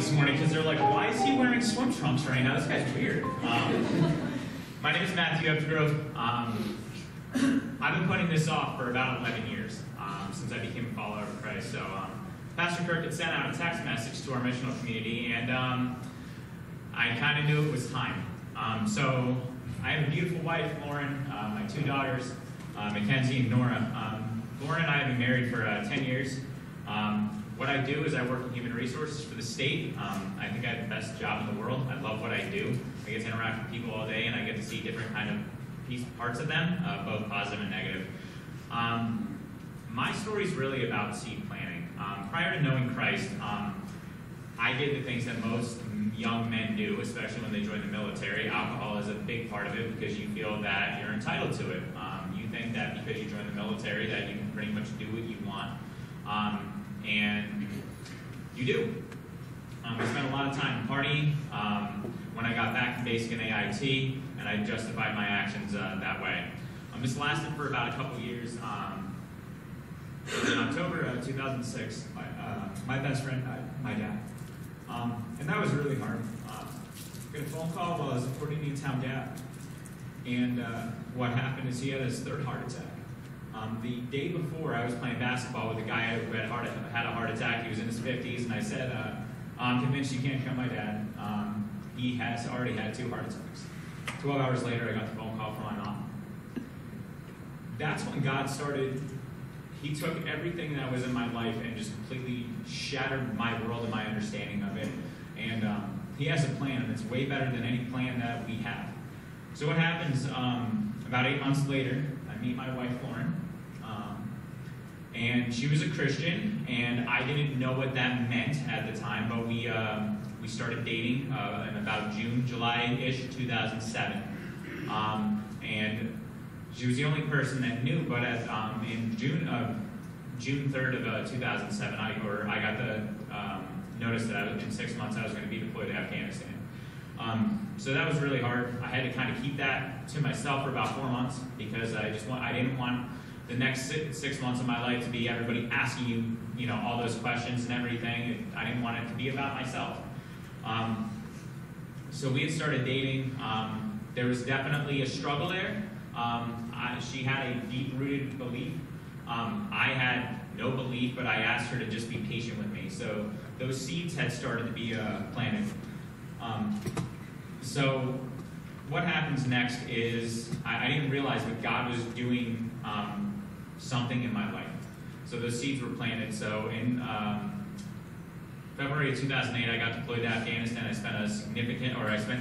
this morning because they're like, why is he wearing swim trunks right now? This guy's weird. My name is Matthew Updegrove. I've been putting this off for about 11 years since I became a follower of Christ. So Pastor Kirk had sent out a text message to our missional community, and I kind of knew it was time. So I have a beautiful wife, Lauren, my two daughters, Mackenzie and Nora. Lauren and I have been married for 10 years. What I do is I work in human resources for the state. I think I have the best job in the world. I love what I do. I get to interact with people all day, and I get to see different kind of parts of them, both positive and negative. My story is really about seed planting. Prior to knowing Christ, I did the things that most young men do, especially when they join the military. Alcohol is a big part of it because you feel that you're entitled to it. You think that because you join the military that you can pretty much do what you want. And you do. I spent a lot of time partying when I got back from basic and AIT, and I justified my actions that way. This lasted for about a couple years. In October 2006, my best friend died, my dad. And that was really hard. I got a phone call while I was reporting the in-town gap. And what happened is he had his third heart attack. The day before, I was playing basketball with a guy who had a heart attack. He was in his 50s, and I said, I'm convinced you can't kill my dad. He has already had 2 heart attacks. 12 hours later, I got the phone call from my mom. That's when God started. He took everything that was in my life and just completely shattered my world and my understanding of it. And he has a plan, and it's way better than any plan that we have. So what happens, about 8 months later, I meet my wife, Lauren. And she was a Christian, and I didn't know what that meant at the time, but we started dating in about July-ish 2007. And she was the only person that knew, but in June 3rd of 2007, I got the notice that in 6 months I was going to be deployed to Afghanistan. So that was really hard. I had to kind of keep that to myself for about 4 months because I didn't want the next 6 months of my life to be everybody asking you, all those questions and everything. I didn't want it to be about myself. So we had started dating. There was definitely a struggle there. She had a deep-rooted belief. I had no belief, but I asked her to just be patient with me. So those seeds had started to be planted. So what happens next is I didn't realize that God was doing something in my life. So those seeds were planted. So in February of 2008, I got deployed to Afghanistan. I spent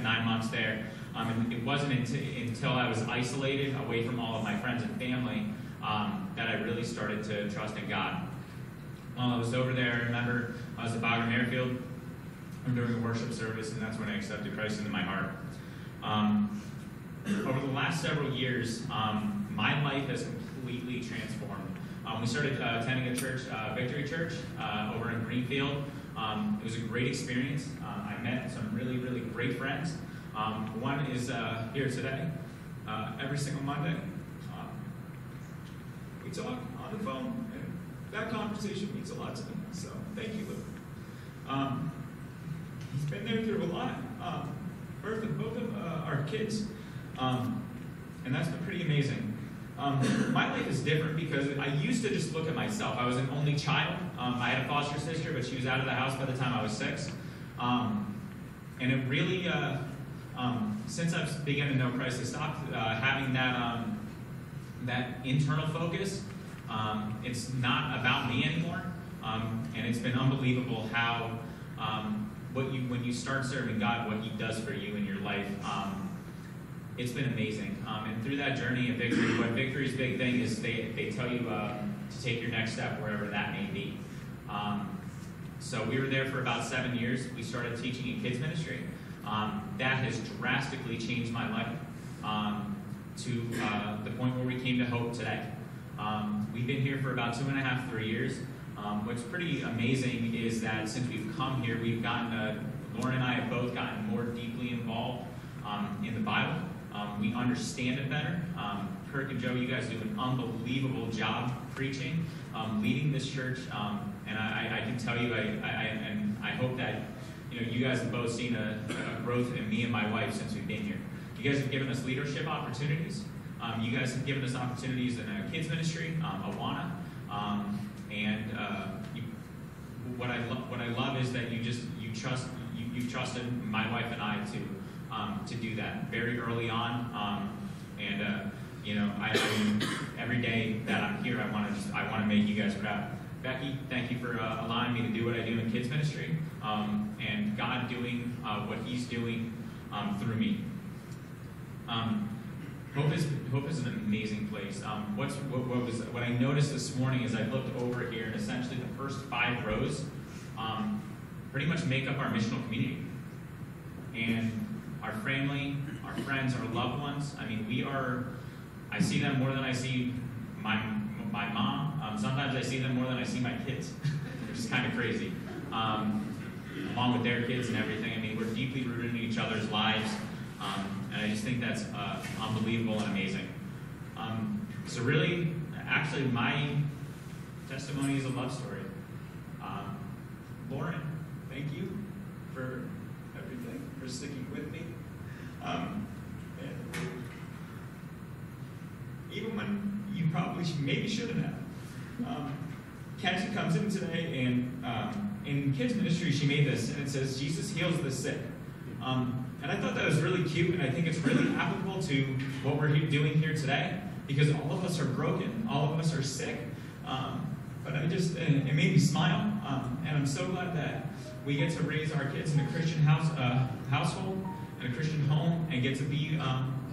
9 months there. And it wasn't until I was isolated away from all of my friends and family that I really started to trust in God. While I was over there, I remember I was at Bagram Airfield during a worship service, and that's when I accepted Christ into my heart. Over the last several years, my life has completely transformed. We started attending a church, Victory Church, over in Greenfield. It was a great experience. I met some really, really great friends. One is here today. Every single Monday, we talk on the phone, and that conversation means a lot to me. So thank you, Luke. He's been there through a lot. Birth of both of our kids, and that's been pretty amazing. My life is different because I used to just look at myself. I was an only child. I had a foster sister, but she was out of the house by the time I was 6. And it really, since I've begun to know Christ, I stopped having that internal focus. It's not about me anymore, and it's been unbelievable how when you start serving God, what He does for you in your life. It's been amazing. And through that journey of Victory, what Victory's big thing is they tell you to take your next step wherever that may be. So we were there for about 7 years. We started teaching in kids ministry. That has drastically changed my life to the point where we came to Hope today. We've been here for about 2.5, 3 years. What's pretty amazing is that since we've come here, we've gotten, Lauren and I have both gotten more deeply involved in the Bible. We understand it better. Kirk and Joe, you guys do an unbelievable job preaching, leading this church, and I can tell you, I hope that you guys have both seen a growth in me and my wife since we've been here. You guys have given us leadership opportunities. You guys have given us opportunities in a kids ministry, Awana, what I love is that you've trusted my wife and I to do that very early on, every day that I'm here, I want to make you guys proud. Becky, thank you for allowing me to do what I do in kids ministry, and God doing what He's doing through me. Hope is an amazing place. What I noticed this morning is I looked over here, and essentially the first 5 rows pretty much make up our missional community. And our family, our friends, our loved ones, I see them more than I see my mom. Sometimes I see them more than I see my kids, which is kind of crazy. Along with their kids and everything. We're deeply rooted in each other's lives. And I just think that's unbelievable and amazing. So really, actually, my testimony is a love story. Lauren, thank you for everything, for sticking with me. And even when you probably maybe shouldn't have. Kenzie comes in today, and in kids ministry, she made this, and it says, "Jesus heals the sick." And I thought that was really cute, and I think it's really applicable to what we're doing here today, because all of us are broken, all of us are sick. But it made me smile, and I'm so glad that we get to raise our kids in a Christian household, in a Christian home, and get to be,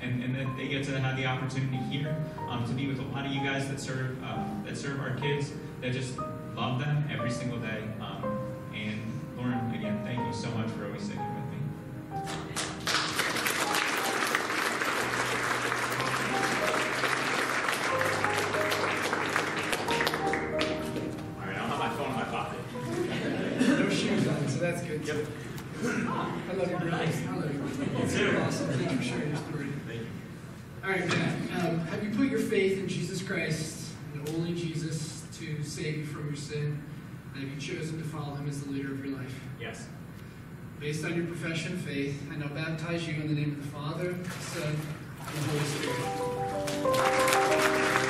and that they get to have the opportunity here to be with a lot of you guys that serve our kids, that just love them every single day. And Lauren, again, thank you so much for always sticking with me. All right, I don't have my phone in my pocket. No shoes on, so that's good. Yep. I love you, brother. Nice. I love you. You too. Awesome. Thank you for sharing your story. Thank you. All right, Matt. Have you put your faith in Jesus Christ, and only Jesus, to save you from your sin? And have you chosen to follow Him as the leader of your life? Yes. Based on your profession of faith, I now baptize you in the name of the Father, the Son, and the Holy Spirit.